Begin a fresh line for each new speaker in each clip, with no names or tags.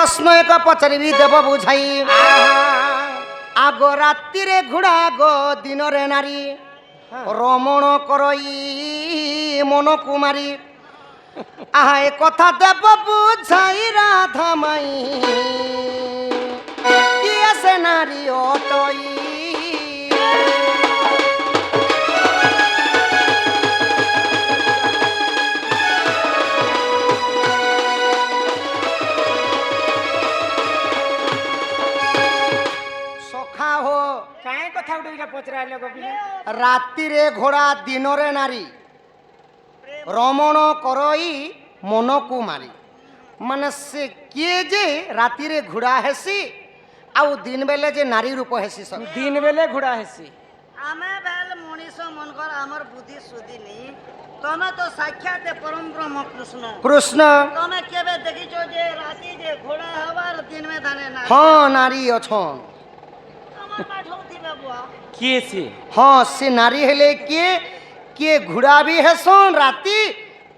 प्रश्न एक पचारि देव बुझाई आग राति रे घोड़ा गो दिन रे नारी रमण करई मन कुमारी आहा ए कथा देव बुझाई राधा माई किए से नारी अटई राति रे घोड़ा दिन रे नारी रमण करई मन कुमारी माने से किए जे राति रे घोड़ा हेसी आउ दिन बेले जे नारी रूप हेसी सब
दिन बेले घोड़ा हेसी
आमे बेल मनीष मनकर हमर बुद्धि सुधी नी तमे तो साक्षात परम ब्रह्म कृष्ण
कृष्ण
तमे केबे देखिछो जे राति जे घोड़ा हवार दिन में धाने ना
हां नारी अछन
हमर पाठौ दिबे बुआ
किए से
हां से नारी हेले के घोड़ा भी हेसन राति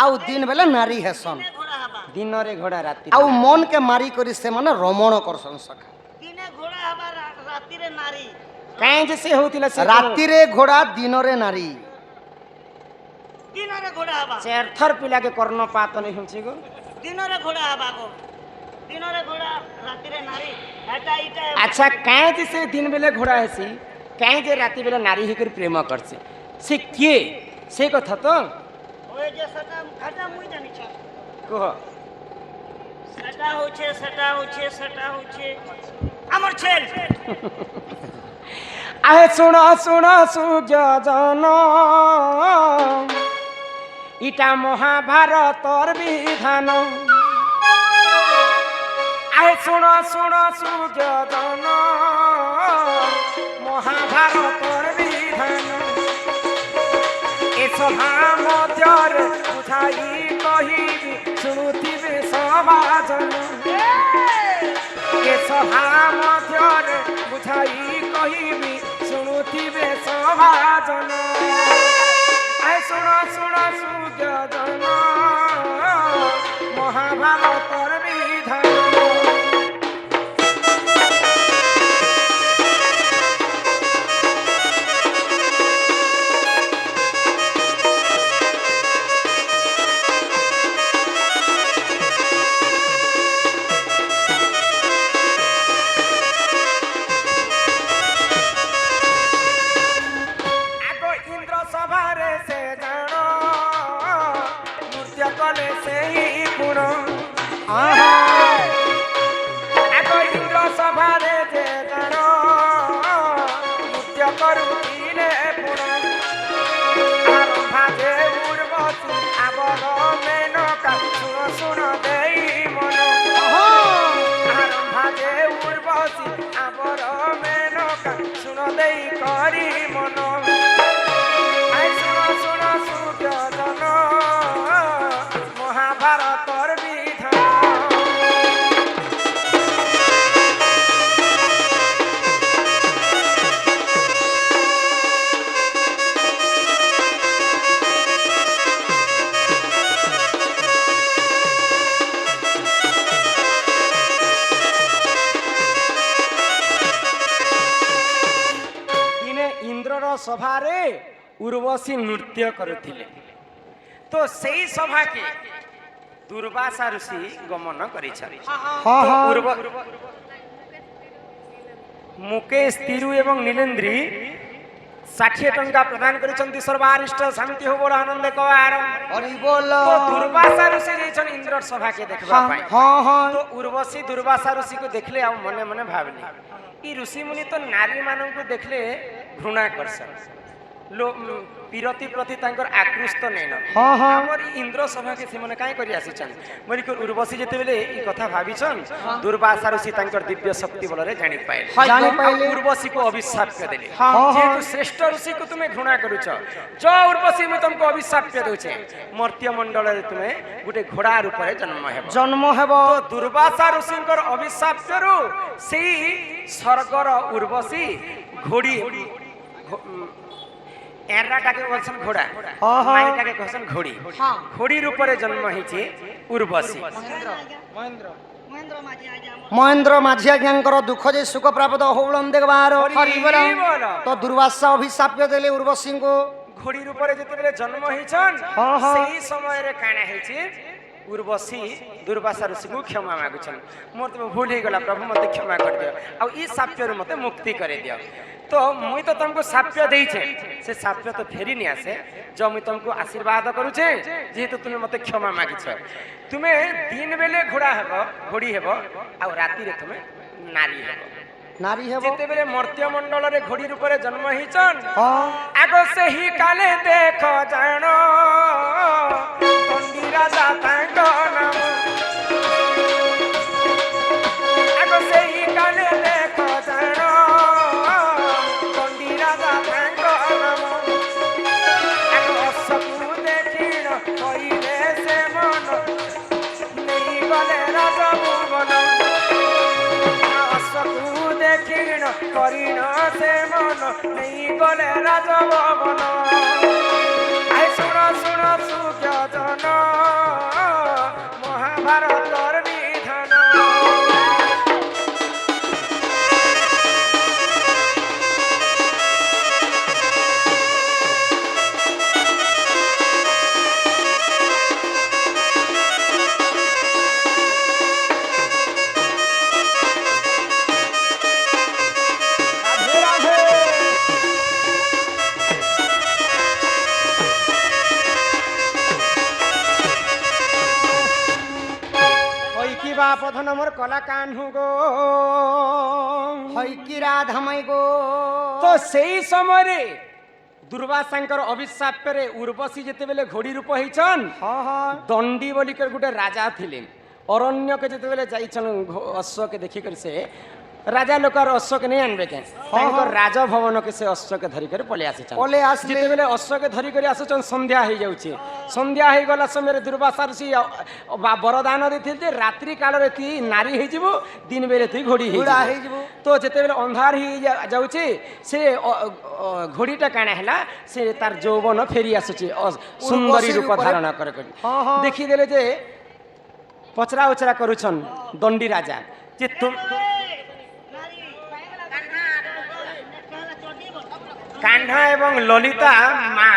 आउ दिन बेले नारी हेसन
घोड़ा हवा
दिन रे घोड़ा राति
आउ मन के मारी करी से माने रमण करसन सखा
दिने घोड़ा हवा राति रे नारी
काहे जे से होतिला से
राति रे घोड़ा दिन रे नारी
दिन रे घोड़ा हवा
चार थर पिला के कर्ण पात नहीं होछि गो
दिन रे घोड़ा हवा गो दिन रे घोड़ा राति रे नारी एटा इटा
अच्छा काहे जे से दिन बेले घोड़ा हेसी काहे जे राति बेले नारी हिकर प्रेम करছে से के से कथा तो
ओए जे सटा खाटा मुई जानि छ
कह
सटा होछे हमर छेल
आहे सुनो सुनो सुजन इटा महाभारतर विधान आहे सुनो सुनो सुजन महाभारतर विधान ए सभा मध्यर बुझाई कहिबी शुणुथिबे सभाजन ए सभा मध्यर बुझाई कहिबी शुणुथिबे सभाजन आए सुण सुण सुजन महाभारतर विधान सभारे उर्वशी नृत्य करुथिले तो सेई सभा के दुर्वासा ऋषि गमन करिछन मुकेश तिरु एवं नीलेन्द्री 60 टंका प्रदान करिसंती सर्वारिष्ट शांति हो बोल आनंद कवार
हरि बोल
तो दुर्वासा ऋषि जैसन इंद्र सभा के देखबा पाई तो उर्वशी दुर्वासा ऋषि को देखले आ मने मने भाबली ई ऋषि मुनि तो नारी मानन को देखले घृणा करसन पीरती प्रति तांकर आकृष्ट नैन हमर इंद्र सभा के से मने काई करि आसी छन मरि को उर्वशी जेते बेले ई कथा भाबिछन दुर्वासा ऋषि तांकर दिव्य शक्ति बलरे जानि पाइले उर्वशी को अभिशाप के देले जे तू श्रेष्ठ ऋषि को तुमे घृणा करूछ जो उर्वशी में तुमको अभिशाप के दोछे मर्त्य मंडल रे तुमे गुटे घोड़ा रूप रे जन्म हेबो तो दुर्वासा ऋषिंकर अभिशाप करू सेई स्वर्गर उर्वशी घोड़ी एराटा के कहसन घोड़ा माईटा के कहसन घोड़ी घोड़ी रूप रे जन्म हिचे उर्वशी महेंद्र
ମହେନ୍ଦ୍ର ମାଝି ଆଜ୍ଞା ଆମର
ମହେନ୍ଦ୍ର ମାଝି ଆଜ୍ଞାଙ୍କର ଦୁଃଖ ଯେ ସୁଖ ପ୍ରାପ୍ତ ହଉଳନ ଦେଖବାର
ହରି ବୋଲ।
ତ ଦୁର୍ବାସା ଅଭିଶାପ୍ୟ ଦେଲେ ଉର୍ବଶୀଙ୍କୁ
ଘୋଡ଼ି ରୂପରେ ଯେତେବେଳେ ଜନ୍ମ ହେଇଛନ୍
ହଁ, ହଁ।
ସେଇ ସମୟରେ କାଣା ହେଇଛି ଉର୍ବଶୀ ଦୁର୍ବାସା ଋଷିକୁ କ୍ଷମା ମାଗୁଛନ୍ ମୋର ତ ଭୁଲ ହେଇଗଲା ପ୍ରଭୁ ମତେ କ୍ଷମା କରିଦିଅ ଆଉ ଇ ସାପ୍ୟରୁ ମତେ ମୁକ୍ତି କରିଦିଅ ତ ମୁଇଁ ତ ତମକୁ ସାପ୍ୟ ଦେଇଛେ ସେ ସାପ୍ୟ ତ ଫେରି ନି ଆସେ जो मुई तुमको आशीर्वाद करुचे जेहेतु तुम मते क्षमा मागिछ तुमे दिन बेले घोड़ा हेब घोड़ी हेब आ राति रे तुमे नारी हेब
नारी हेब
जेते बेले मर्त्य मंडल रे घोड़ी रूप रे जन्म हिचन
हां
आगो से ही काले देख जानो दंडी राजा तांग नाम आगो से ही काले देख जानो दंडी राजा तांग नाम आगो सबु देखिन कइले से मन नहीं गले राजा भुवन सबु देखिन करिन से मन नहीं गले राजा भवन आए सुन सुन सुख्य जन महाभारतर विधान पथन मोर कला कान्हु गो
हई की राधामय गो
तो सेई समय रे दुर्वासांकर अभिशाप रे उर्वशी जेते बेले घोड़ी रूप होइछन
हां हां
दंडी बोली कर गुटे राजा थिले अरण्य के जेते बेले जाइछन अश्व के देखि कर से राजा लोकर अश्व के नहीं आनबे के तांकर राजभवन के से अश्व के धरि कर पले आसे
पले आसले
जेते बेले अश्व के धरि कर आसुछन संध्या हो जाउछि संध्या हो गला समय रे दुर्वासा ऋषि वरदान देथिल जे रात्रि काल रे ती नारी हे जिवो दिन बेले ती घोड़ी हे
जिवो
तो जेते बेले अंधार ही जाउछि से घोड़ीटा काना हैला से तार यौवन फेरी आसुछि सुंदरी रूप धारण कर देखि देले जे पचरा उचरा करूछन दंडी राजा जे तुम कान्हा एवं ललिता माँ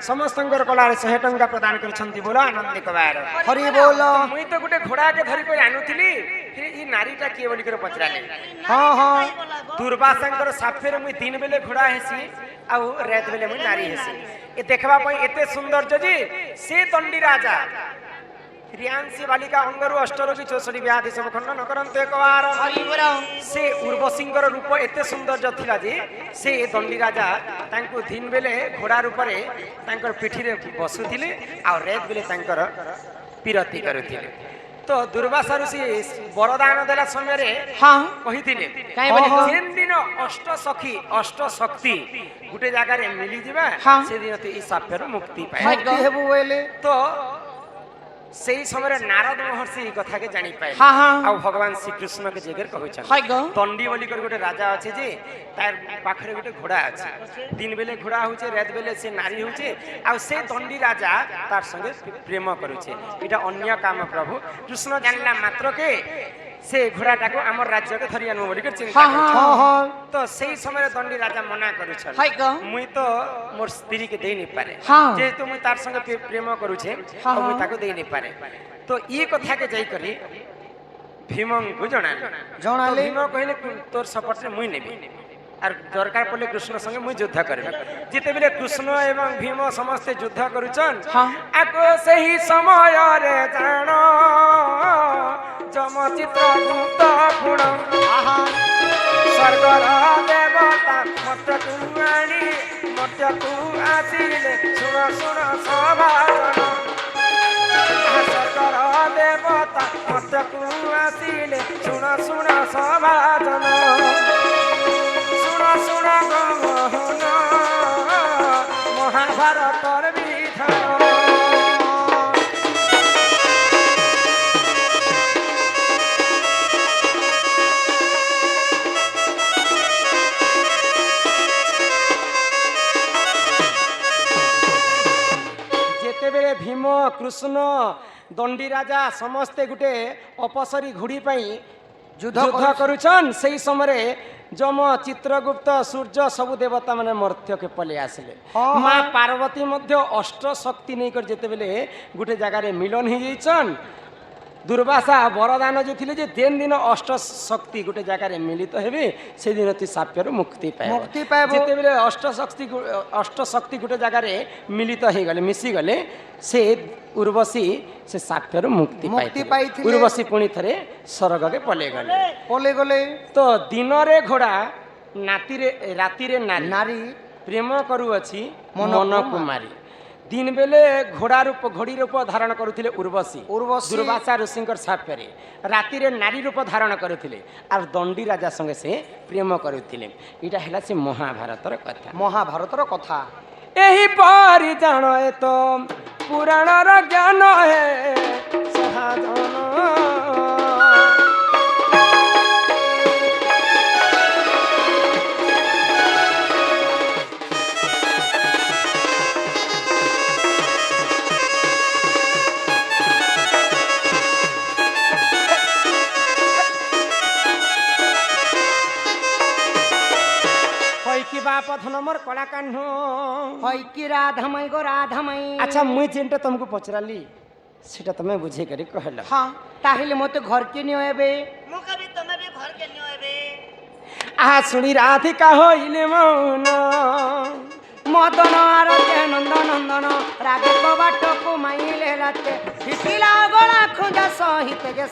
समस्त कला 100 टंका प्रदान करछंती बोलो आनंद कबार
हरि बोल
मुई तो गुटे घोड़ा के धरि कोई आनुथिली फिर ई नारीटा के बोली कर पचराले
हां हां
दुर्वासांकर साफेर मुई दिन बेले घोड़ा हेसी आ रात बेले मुई नारी हेसी ए देखबा पई एते सुंदर जी से दंडी राजा रियांसी बालिका अंगरु अष्टरोगी 64 व्याधि सब खंडन करंत एक बार से उर्वशींकर रूप एते सुंदर थिला जी से दंडी राजा तांको दिन बेले घोड़ा रूप रे तांकर पिठी रे बसुथिले आ रेत बेले तांकर पिरती करुथिले तो दुर्वासा ऋषि वरदान देला समय रे
हां
कहिथिले
काई बोली
जेन दिन अष्ट सखी अष्ट शक्ति गुटे जगह रे मिली दिबा से दिन ते ई साप्यर मुक्ति पाए
मुक्ति हेबु बोले
तो सेई समय नारद महर्षि ई कथा के जानि पाए
हां हां
आ भगवान श्री कृष्ण के जेगर कहउछन
हाय गो
दंडी बोली कर गोटे राजा अछि जे तार पाखरे गोटे घोड़ा अछि दिन बेले घोड़ा होचे रात बेले से नारी होचे आ से दंडी राजा तार संगे प्रेम करूचे इटा अन्य काम प्रभु कृष्ण जानला मात्र के से घोड़ाटा को हमर राज्य के धरि आनु बोली कर चिंता
हां हां
तो सेई समय दंडी राजा मना करूछन
हाय गो
मुई तो मोर स्त्री के देई नै पारे
हाँ।
जेहेतु मुई तार संगे प्रेम करूछे
हाँ,
मुई ताको देई नै पारे तो ई कथा के जाई करी भीमं को जणाले भीम कहले तोर सपोर्ट रे मुई नेबी आर दरकार पड़े कृष्ण संगे मुई युद्ध करबे जेते बेले कृष्ण एवं भीम समस्त युद्ध करूछन आको सही समय रे जानो जमचित्र गुप्त गुण आहा स्वर्गर देवता मर्त्य तू आनी मर्त्य तू आसिले सुन सुन सभाजन स्वर्गर देवता मर्त्य तू आसिले सुन सुन सभाजन सुन सुन गमन महाभारतर विधान भीम कृष्ण ଦଣ୍ଡି ରାଜା ସମସ୍ତେ ଗୋଟେ ଅପସରୀ ଘୁଡ଼ି ପାଇଁ
ଯୁଦ୍ଧ
ଯୁଦ୍ଧ କରୁଛନ୍। ସେଇ ସମୟରେ ଯମ ଚିତ୍ରଗୁପ୍ତ ସୂର୍ଯ୍ୟ ସବୁ ଦେବତା ମାନେ ମର୍ତ୍ତ୍ୟକେ ପଳେଇ ଆସିଲେ।
ହଁ,
ମା
ହଁ।
ପାର୍ବତୀ ମଧ୍ୟ ଅଷ୍ଟ ଶକ୍ତି ନେଇକରି ଯେତେବେଳେ ଗୋଟେ ଜାଗାରେ ମିଲନ ହେଇଯାଇଛନ୍, ଦୁର୍ବାସା ବରଦାନ ଯେ ଥିଲେ ଯେ ଯେନ୍ ଦିନ ଅଷ୍ଟ ଶକ୍ତି ଗୋଟେ ଜାଗାରେ ମିଳିତ ହେବେ ସେଦିନ ତୁ ସାପ୍ୟରୁ ମୁକ୍ତି ପାଇବ।
ମୁକ୍ତି ପାଇବ।
ଯେତେବେଳେ ଅଷ୍ଟ ଶକ୍ତି ଗୋଟେ ଜାଗାରେ ମିଳିତ ହେଇଗଲେ ମିଶିଗଲେ ସେ ଉର୍ବଶୀ ସେ ସାପ୍ୟରୁ ମୁକ୍ତି
ପାଇଥିଲେ।
ପାଇଥିଲେ। ଉର୍ବଶୀ ପୁଣି ଥରେ ସ୍ୱର୍ଗକେ ପଳେଇ ଗଲେ।
ପଳେଇ ଗଲେ।
ତ ଦିନରେ ଘୋଡ଼ା ରାତିରେ
ନାରୀ
ପ୍ରେମ କରୁଅଛି
ମନକୁ
ମନକୁ ମାରି। ଦିନ ବେଲେ ଘୋଡ଼ି ରୂପ ଧାରଣ କରୁଥିଲେ ଉର୍ବଶୀ ଦୁର୍ବାସା ଋଷିଙ୍କର ସାପ୍ୟରେ। ରାତିରେ ନାରୀ ରୂପ ଧାରଣ କରୁଥିଲେ ଆଉ ଦଣ୍ଡି ରାଜା ସଙ୍ଗେ ସେ ପ୍ରେମ କରୁଥିଲେ। ଏଇଟା ହେଲା ସେ ମହାଭାରତର କଥା।
ମହାଭାରତର କଥା।
ଏହିପରି ଜାଣ ଏ ତ ପୁରାଣର ଜ୍ଞାନ ହେ ସାଧାରଣ। ପଥନ ମୋର କଳା କାହ୍ନୁ
ହଇକି ରାଧାମୟୀ ଗୋ ରାଧାମୟୀ।
ଆଚ୍ଛା ମୁଇଁ ଯେନ୍ଟା ତମକୁ ପଚରାଲି সেটা তুমি বুঝে করে কহিল।
হ্যাঁ তাহলে মতো ঘরকে নিও এবে।
মুখে বি তুমি বি ঘরকে নিও এবে।
আহা শুনি রাধিকা হইলে মৌন
মদন আর নন্দ নন্দন রাগে কবাটকু মাইলে রাতে ঢিকিলা গলা খুঁজা সহিত যে